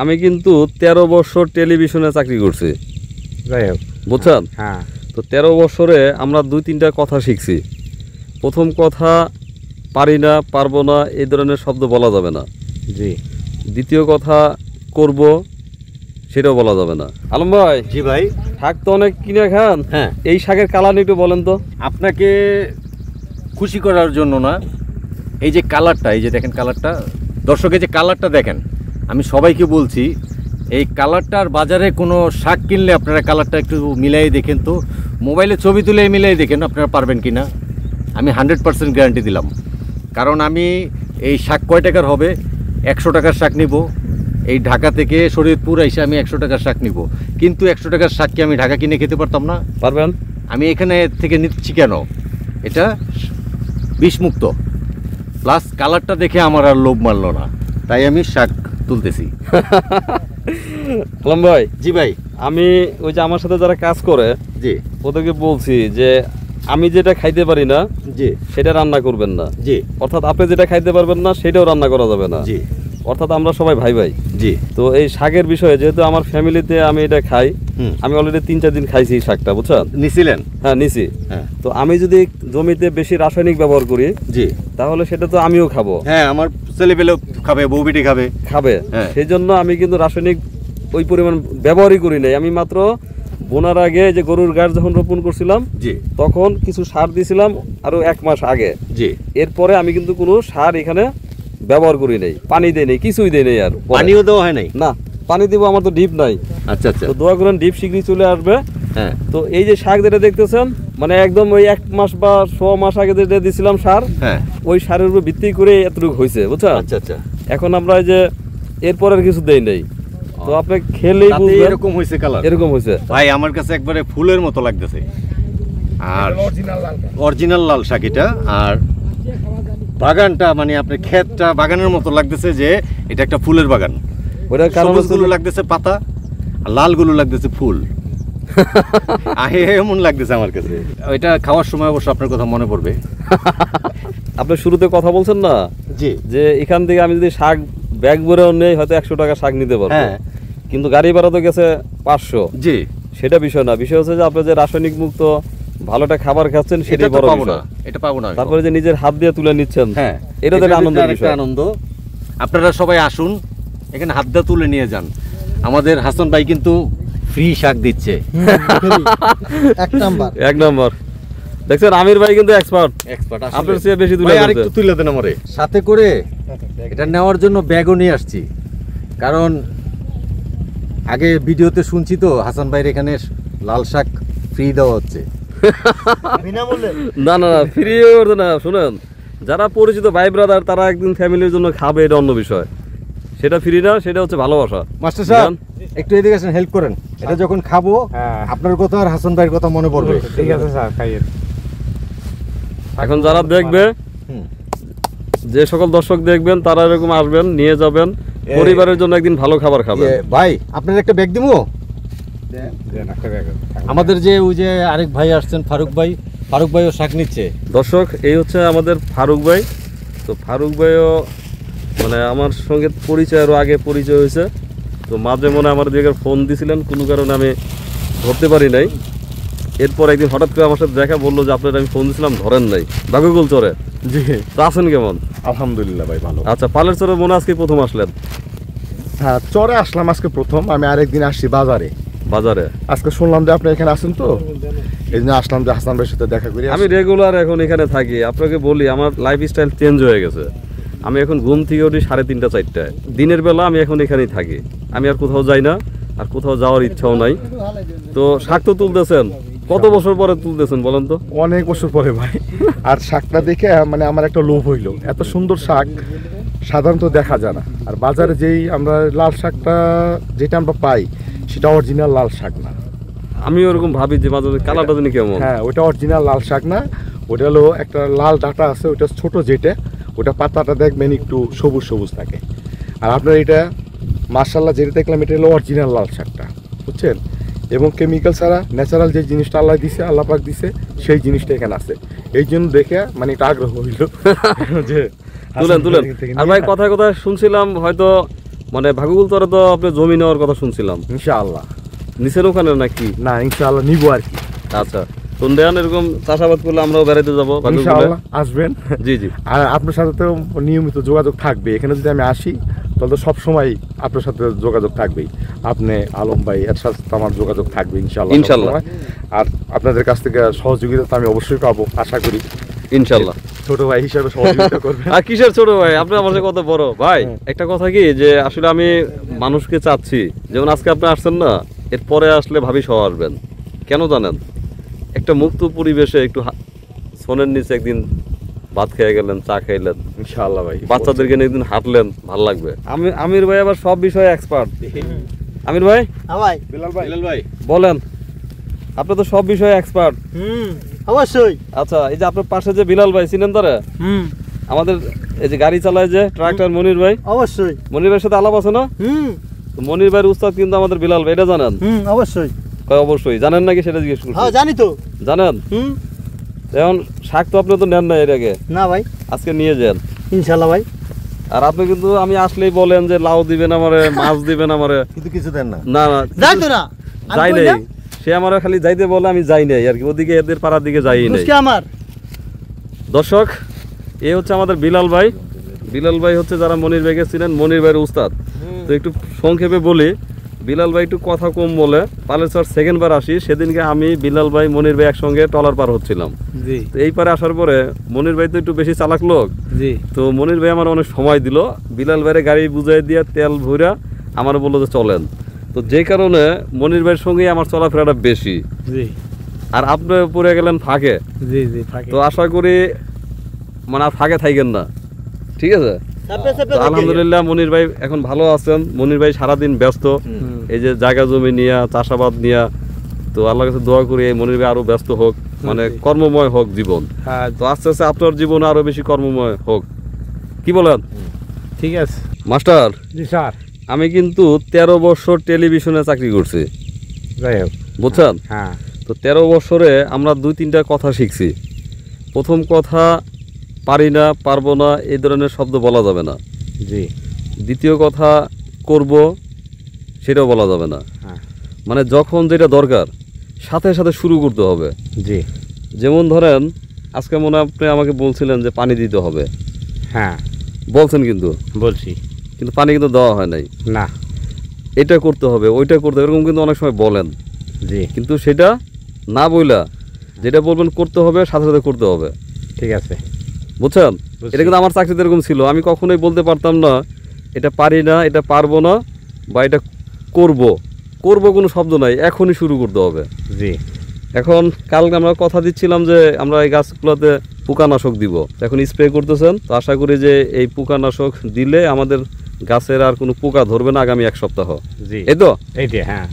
আমি কিন্তু 13 বছর টেলিভিশনে চাকরি করছি, যাই হোক বুঝছেন? হ্যাঁ তো 13 বছরে আমরা 2-3টা কথা শিখছি। প্রথম কথা, পারি না, পারবো না এই ধরনের শব্দ বলা যাবে না। জি দ্বিতীয় কথা, করব সেটাও বলা যাবে না। আলম ভাই, জি ভাই, শাক তো অনেক কিনে খান, হ্যাঁ এই শাকের কালার একটু বলেন তো। আপনাকে খুশি করার জন্য না, এই যে কালারটা, এই যে দেখেন কালারটা, দর্শকের যে কালারটা দেখেন, আমি সবাইকে বলছি এই কালারটার বাজারে কোনো শাক কিনলে আপনারা কালারটা একটু মিলাই দেখেন তো, মোবাইলে ছবি তুলে মিলাই দেখেন আপনারা পারবেন কি না। আমি 100% গ্যারান্টি দিলাম, কারণ আমি এই শাক কয় টাকার হবে, 100 টাকার শাক নিব, এই ঢাকা থেকে শরীয়তপুর এসে আমি 100 টাকার শাক নিব, কিন্তু 100 টাকার শাক কি আমি ঢাকা কিনে খেতে পারতাম না? পারবেন। আমি এখানে থেকে নিচ্ছি কেন, এটা বিষমুক্ত, প্লাস কালারটা দেখে আমার আর লোভ মারলো না, তাই আমি শাক তুলতেছি। আলম ভাই, জি ভাই, আমি ওই যে আমার সাথে যারা কাজ করে জি ওদেরকে বলছি যে আমি যেটা খাইতে পারি না জি সেটা রান্না করবেন না, জি অর্থাৎ আপনি যেটা খাইতে পারবেন না সেটাও রান্না করা যাবে না, জি অর্থাৎ আমরা সবাই ভাই ভাই। জি তো এই শাকের বিষয়ে যেহেতু আমার ফ্যামিলিতে আমি এটা খাই, আমি অলরেডি 3-4 দিন খাইছি এই শাকটা, বুঝছেন? নিছিলেন? হ্যাঁ নিছি। হ্যাঁ, তো আমি যদি জমিতে বেশি রাসায়নিক ব্যবহার করি জি তাহলে সেটা তো আমিও খাবো, হ্যাঁ, আমার ছেলেপেলেও খাবে, বউ বিটি খাবে। হ্যাঁ। সেই জন্য আমি কিন্তু রাসায়নিক ওই পরিমাণ ব্যবহারই করি নাই। আমি মাত্র বোনার আগে যে গরুর গাছ যখন রোপণ করছিলাম জি তখন কিছু সার দিছিলাম, আরো 1 মাস আগে। জি এরপরে আমি কিন্তু কোনো সার এখানে ব্যবহার করি নাই, পানি দেই নাই, কিছুই দেই নাই। আর পানিও দেওয়া হয় নাই? না, পানি দিব, আমার তো ডিপ নাই। আচ্ছা আচ্ছা, তো দোয়া করেন ডিপ শীঘ্রই চলে আসবে। হ্যাঁ। তো এই যে শাক যেটা দেখতেছেন, মানে একদম ওই 1 মাস বা 6 মাস আগে যেটা দিছিলাম সার, হ্যাঁ, ওই সারের উপর ভিত্তি করে এতটুকু হয়েছে, বুঝছেন? আচ্ছা আচ্ছা, এখন আমরা এই যে এরপর আর কিছু দেই নাই। তো আপনি খেলেই বুঝবেন এরকম হয়েছে কালার, এরকম হয়েছে। ভাই আমার কাছে একবারে ফুলের মতো লাগতেছে, আর অরিজিনাল লাল শাক এটা। আর বাগানটা মানে আপনার ক্ষেতটা বাগানের মতো লাগতেছে, যে এটা একটা ফুলের বাগান। ওটা কারণ সবুজগুলো লাগতেছে পাতা, আর লালগুলো লাগতেছে ফুল। এমন লাগতেছে আমার কাছে। এটা খাওয়ার সময় অবশ্য আপনার কথা মনে পড়বে। আপনি শুরুতে কথা বলছেন না জি, যে এখান থেকে আমি যদি শাক ব্যাগ ভরেও নেই হয়তো 100 টাকা শাক নিতে পারবো, হ্যাঁ, কিন্তু গাড়ি ভাড়া তো গেছে 500। জি, সেটা বিষয় না, বিষয় হচ্ছে যে আপনি যে রাসায়নিক মুক্ত ভালো একটা খাবার খাচ্ছেন সেটাই বড় পাবো না, বিষয়। এটা পাবো না। তারপরে যে নিজের হাত দিয়ে তুলে নিচ্ছেন, হ্যাঁ, এটা তো আনন্দের বিষয়। আনন্দ। আপনারা সবাই আসুন, এখানে হাত দিয়ে তুলে নিয়ে যান। আমাদের হাসান ভাই কিন্তু ফ্রি শাক দিচ্ছে, এক নাম্বার। দেখছেন আমির ভাই কিন্তু এক্সপার্ট, আপনার চেয়ে বেশি তুলে আর একটু তুলে দেন আমারে। সাথে করে এটা নেওয়ার জন্য ব্যাগও নিয়ে আসছি, কারণ আগে ভিডিওতে শুনছি তো হাসান ভাইয়ের এখানে লাল শাক ফ্রি দেওয়া হচ্ছে। না না না, ফ্রি না। শুনেন, যারা পরিচিত ভাই ব্রাদার তারা একদিন ফ্যামিলির জন্য খাবে, এটা অন্য বিষয়। সেটা ফ্রি না, সেটা হচ্ছে ভালোবাসা। মাস্টার সাহেব একটু এদিকে আসেন, হেল্প করেন। এটা যখন খাবো আপনার কথা আর হাসান ভাইয়ের কথা মনে পড়বে। ঠিক আছে স্যার, খাইয়েন। এখন যারা দেখবে, যে সকল দর্শক দেখবেন তারা এরকম আসবেন, নিয়ে যাবেন, পরিবারের জন্য একদিন ভালো খাবার খাবেন। ভাই আপনার একটা ব্যাগ দিবো? আমাদের যে ওই যে আরেক ভাই আসছেন ফারুক ভাইও শাক নিচ্ছে। দর্শক, এই হচ্ছে আমাদের ফারুক ভাই। তো ফারুক ভাইও মানে আমার সঙ্গে পরিচয়, আরও আগে পরিচয় হয়েছে। তো মাঝে মনে আমার দিকে ফোন দিছিলেন, কোনো কারণে আমি ধরতে পারি নাই। এরপর একদিন হঠাৎ করে আমার সাথে দেখা, বললো যে আপনার আমি ফোন দিয়েছিলাম, ধরেন নাই, বাগুকুল চরে। জি, তো আছেন কেমন? আলহামদুলিল্লাহ ভাই, ভালো। আচ্ছা, পালের চরে মনে আজকে প্রথম আসলেন? হ্যাঁ, চরে আসলাম আজকে প্রথম। আমি আরেকদিন আসছি বাজারে। আজকে শুনলাম যে আপনি এখানে আসেন, তো এই জন্য আসলাম যে হাসান ভাইয়ের সাথে দেখা করি। আমি রেগুলার এখন এখানে থাকি। আপনাকে বলি, আমার লাইফস্টাইল চেঞ্জ হয়ে গেছে। আমি এখন ঘুম থেকে উঠি 3:30-4টায়। দিনের বেলা আমি এখন এখানেই থাকি, আমি আর কোথাও যাই না, আর কোথাও যাওয়ার ইচ্ছাও নাই। তো শাক তো তুলতেছেন, কত বছর পরে তুলতেছেন বলেন তো? অনেক বছর পরে ভাই। আর শাকটা দেখে মানে আমার একটা লোভ হইলো, এত সুন্দর শাক সাধারণত দেখা যায় না। আর বাজারে যেই আমরা লাল শাকটা যেটা আমরা পাই, সেটা অরিজিনাল লাল শাক না। আমি ওরকম ভাবি যে মাঝে মাঝে কালারটা জানি কেমন। হ্যাঁ, ওটা অরিজিনাল লাল শাক না, ওটা হলো একটা লাল ডাঁটা আছে, ওটা ছোট যেটা, ওটা পাতাটা দেখবেন একটু সবুজ সবুজ থাকে। আর আপনার এটা মাশাআল্লাহ যেটা দেখলাম, এটা হলো অরিজিনাল লাল শাকটা, বুঝছেন? এবং কেমিক্যাল ছাড়া ন্যাচারাল যে জিনিসটা আল্লাহ পাক দিছে, সেই জিনিসটা এখানে আছে। এই জন্য দেখে মানে একটা আগ্রহ হইল যে তুলেন। আর ভাই, কথা শুনছিলাম হয়তো মানে ভাগুকুলতরে তো আপনি জমি নেওয়ার কথা শুনছিলাম, ইনশাআল্লাহ। নিচের ওখানে নাকি? না, ইনশাআল্লাহ নিবো আর কি। আচ্ছা, তো দেন এরকম চাষাবাদ করলে আমরাও বেড়াইতে যাবো ভাগুকুলে। ইনশাআল্লাহ আসবেন। জি জি। আর আপনার সাথে তো নিয়মিত যোগাযোগ থাকবে। এখানে যদি আমি আসি তাহলে তো সবসময় আপনার সাথে যোগাযোগ থাকবেই। আপনি আলম ভাই এর সাথে তো আমার যোগাযোগ থাকবে ইনশাআল্লাহ ইনশাআল্লাহ। সবসময়। আর আপনাদের কাছ থেকে সহযোগিতা তো আমি অবশ্যই পাবো, আশা করি। ইনশাল্লাহ। ছোট ভাই হিসাবে সহযোগিতা করবেন। আর কিসের ছোট ভাই, আপনি আমার সাথে কত বড় ভাই। একটা কথা কি যে আসলে আমি মানুষকে চাচ্ছি, যেমন আজকে আপনি আসছেন না, এরপরে আসলে ভাবি সহ আসবেন। কেন জানেন? একটা মুক্ত পরিবেশে একটু সোনের নিচে একদিন ভাত খেয়ে গেলেন, চা খাইলেন, ইনশাআল্লাহ ভাই। বাচ্চাদেরকে নিয়ে একদিন হাঁটলেন, ভালো লাগবে। আমির ভাই আবার সব বিষয়ে এক্সপার্ট। আমির ভাই, হ্যাঁ ভাই। বিলাল ভাই, বলেন, আপনি তো সব বিষয়ে এক্সপার্ট। অবশ্যই। আচ্ছা, এই যে আপনার পাশে যে বিলাল ভাই, চিনেন তারা? আমাদের এই যে গাড়ি চালায় যে ট্রাক্টর, মনির ভাই। অবশ্যই। মনির ভাইয়ের সাথে আলাপ আছে না? তো মনির ভাইয়ের উস্তাদ কিন্তু আমাদের বিলাল ভাই, এটা জানেন? অবশ্যই। কয় অবশ্যই জানেন নাকি সেটা জিজ্ঞেস করছি। হ্যাঁ জানি তো। জানেন? এখন শাক তো আপনি তো নেন না এর আগে, না ভাই। আজকে নিয়ে যান ইনশাআল্লাহ ভাই। আর আপনি কিন্তু আমি আসলেই বলেন যে লাউ দিবেন আমারে, মাছ দিবেন আমারে, কিন্তু কিছু দেন না। না না যাই তো না। যাই নাই। সে আমার খালি যাইতে বলে, আমি যাই নাই আর কি, ওদিকে এদের পাড়ার দিকে যাই নাই। আমার দর্শক, এ হচ্ছে আমাদের বিলাল ভাই। বিলাল ভাই হচ্ছে যারা মনির ভাইকে চিনেন, মনির ভাইয়ের উস্তাদ। তো একটু সংক্ষেপে বলি, বিলাল ভাই একটু কথা কম বলে। পালেশ্বর সেকেন্ড বার আসি, সেদিনকে আমি, বিলাল ভাই, মনির ভাই একসঙ্গে ট্রলার পার হচ্ছিলাম। জি তো এই পারে আসার পরে মনির ভাই তো একটু বেশি চালাক লোক, জি। তো মনির ভাই আমার অনেক সময় দিল। বিলাল ভাইয়ের গাড়ি বুঝাই দিয়ে তেল ভরা আমার বললো যে চলেন। তো যে কারণে মনির ভাইয়ের সঙ্গেই আমার চলাফেরাটা বেশি। জি আর আপনি পড়ে গেলেন ফাঁকে। জি জি। তো আশা করি মানে আর ফাঁকে থাকবেন না, ঠিক আছে? তো আলহামদুলিল্লাহ মনির ভাই এখন ভালো আছেন। মনির ভাই সারাদিন ব্যস্ত, এই যে জায়গা জমি নিয়ে, চাষাবাদ নিয়ে। তো আল্লাহর কাছে দোয়া করি এই মনির ভাই আরো ব্যস্ত হোক, মানে কর্মময় হোক জীবন। তো আস্তে আস্তে আপনার জীবন আরো বেশি কর্মময় হোক, কি বলেন? ঠিক আছে মাস্টার, জি স্যার। আমি কিন্তু 13 বছর টেলিভিশনে চাকরি করছি, যাই হোক। বুঝছেন? হ্যাঁ। তো 13 বছরে আমরা 2-3টা কথা শিখছি। প্রথম কথা, পারি না, পারবো না, এই ধরনের শব্দ বলা যাবে না। জি। দ্বিতীয় কথা, করব, সেটাও বলা যাবে না। হ্যাঁ। মানে যখন যেটা দরকার সাথে সাথে শুরু করতে হবে। জি। যেমন ধরেন আজকে মনে হয় আপনি আমাকে বলছিলেন যে পানি দিতে হবে, হ্যাঁ বলছেন কিন্তু বলছি। কিন্তু পানি কিন্তু দেওয়া হয় নাই। না। এটা করতে হবে, ওইটা করতে হবে, এরকম কিন্তু অনেক সময় বলেন। জি। কিন্তু সেটা না বইলা যেটা বলবেন করতে হবে, সাথে সাথে করতে হবে। ঠিক আছে। বুঝছেন? এটা কিন্তু আমার চাকরিতে এরকম ছিল। আমি কখনোই বলতে পারতাম না এটা পারি না, এটা পারবো না, বা এটা করব করব কোনো শব্দ নাই, এখনই শুরু করতে হবে। জি। এখন কালকে আমরা কথা দিচ্ছিলাম যে আমরা এই গাছগুলোতে পোকানাশক দিব, এখন স্প্রে করতেছেন। তো আশা করি যে এই পোকানাশক দিলে আমাদের গাছের আর কোনো পোকা ধরবে না আগামী 1 সপ্তাহ। জি। এই তো এইটা হ্যাঁ।